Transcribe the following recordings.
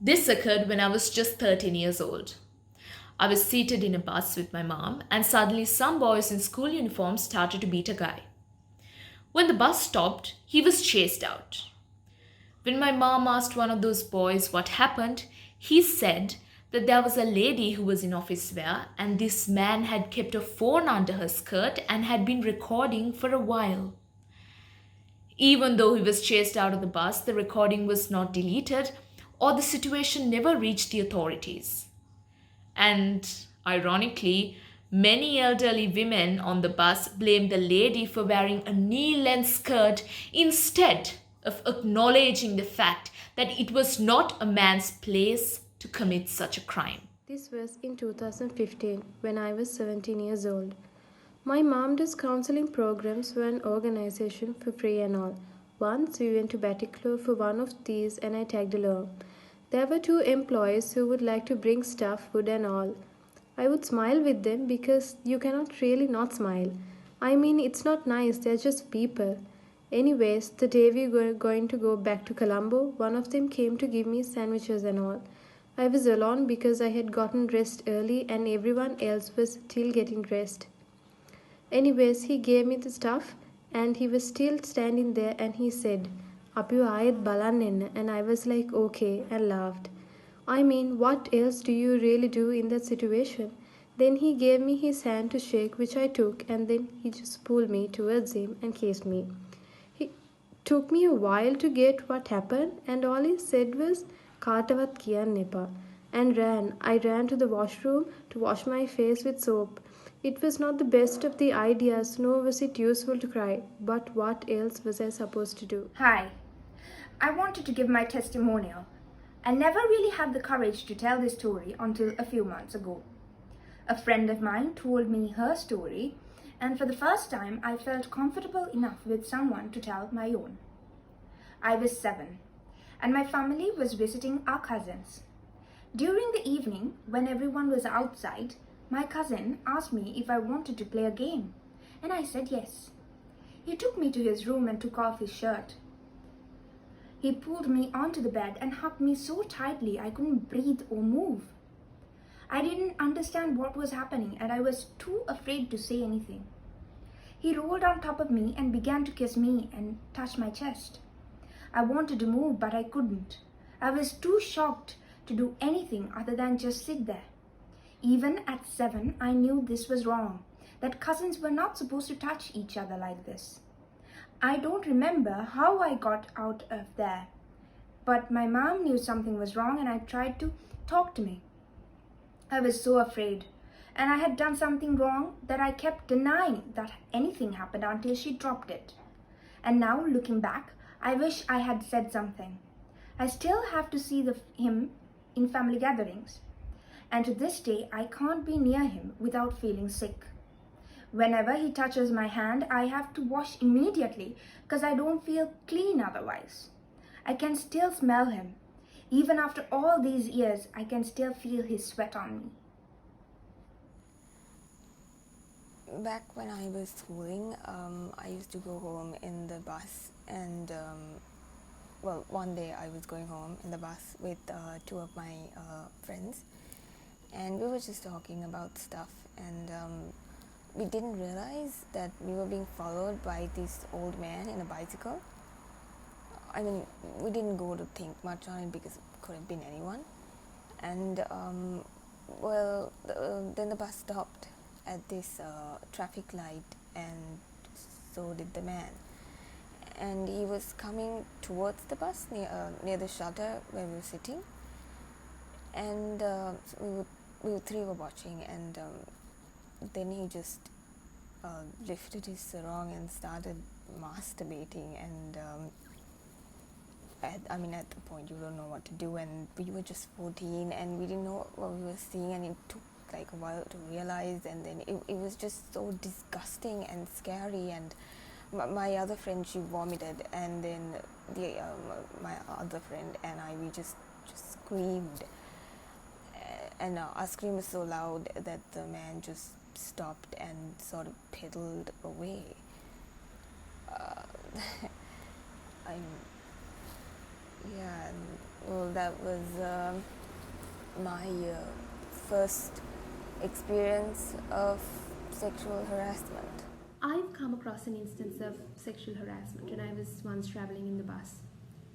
This occurred when I was just 13 years old. I was seated in a bus with my mom, and suddenly some boys in school uniforms started to beat a guy. When the bus stopped, he was chased out. When my mom asked one of those boys what happened, he said that there was a lady who was in office wear, and this man had kept a phone under her skirt and had been recording for a while. Even though he was chased out of the bus, the recording was not deleted or the situation never reached the authorities. And ironically, many elderly women on the bus blamed the lady for wearing a knee length skirt instead of acknowledging the fact that it was not a man's place to commit such a crime. This was in 2015 when I was 17 years old. My mom does counseling programs for an organization for free and all. Once we went to Batticaloa for one of these and I tagged along. There were two employees who would like to bring stuff, food and all. I would smile with them because you cannot really not smile. I mean, it's not nice, they're just people. Anyways, the day we were going to go back to Colombo, one of them came to give me sandwiches and all. I was alone because I had gotten dressed early and everyone else was still getting dressed. Anyways, he gave me the stuff and he was still standing there and he said, "Appu ayat balan," and I was like, okay, and laughed. I mean, what else do you really do in that situation? Then he gave me his hand to shake, which I took, and then he just pulled me towards him and kissed me. He took me a while to get what happened, and all he said was, "Kaatavat kiyan nepa," and ran. I ran to the washroom to wash my face with soap. It was not the best of the ideas, nor was it useful to cry, but what else was I supposed to do? Hi, I wanted to give my testimonial. I never really had the courage to tell this story until a few months ago. A friend of mine told me her story, and for the first time I felt comfortable enough with someone to tell my own. I was 7, and my family was visiting our cousins. During the evening, when everyone was outside, my cousin asked me if I wanted to play a game, and I said yes. He took me to his room and took off his shirt. He pulled me onto the bed and hugged me so tightly I couldn't breathe or move. I didn't understand what was happening and I was too afraid to say anything. He rolled on top of me and began to kiss me and touch my chest. I wanted to move, but I couldn't. I was too shocked to do anything other than just sit there. Even at 7, I knew this was wrong, that cousins were not supposed to touch each other like this. I don't remember how I got out of there, but my mom knew something was wrong and I tried to talk to me. I was so afraid, and I had done something wrong that I kept denying that anything happened until she dropped it. And now, looking back, I wish I had said something. I still have to see him in family gatherings, and to this day, I can't be near him without feeling sick. Whenever he touches my hand, I have to wash immediately because I don't feel clean otherwise. I can still smell him. Even after all these years, I can still feel his sweat on me. Back when I was schooling, I used to go home in the bus, and one day I was going home in the bus with two of my friends, and we were just talking about stuff, and we didn't realize that we were being followed by this old man in a bicycle. I mean, we didn't go to think much on it because it could have been anyone. And then the bus stopped at this traffic light, and so did the man. And he was coming towards the bus near the shutter where we were sitting. And so we three were watching, and then he just lifted his sarong and started masturbating, and at the point you don't know what to do, and we were just 14 and we didn't know what we were seeing, and it took like a while to realize, and then it was just so disgusting and scary, and my other friend, she vomited, and then my other friend and I, we just screamed, and our scream was so loud that the man just stopped and sort of pedaled away. Well, that was my first experience of sexual harassment. I've come across an instance of sexual harassment when I was once traveling in the bus.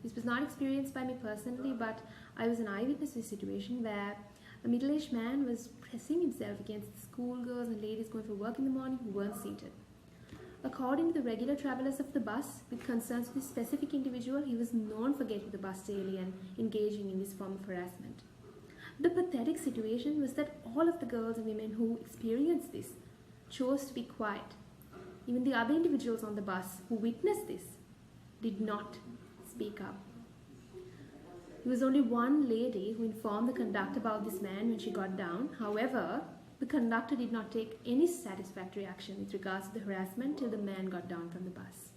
This was not experienced by me personally, but I was an eyewitness to a situation where a middle-aged man was pressing himself against schoolgirls and ladies going for work in the morning who weren't seated. According to the regular travelers of the bus, with concerns with this specific individual, he was known for getting the bus daily and engaging in this form of harassment. The pathetic situation was that all of the girls and women who experienced this chose to be quiet. Even the other individuals on the bus who witnessed this did not speak up. There was only one lady who informed the conductor about this man when she got down. However, the conductor did not take any satisfactory action with regards to the harassment till the man got down from the bus.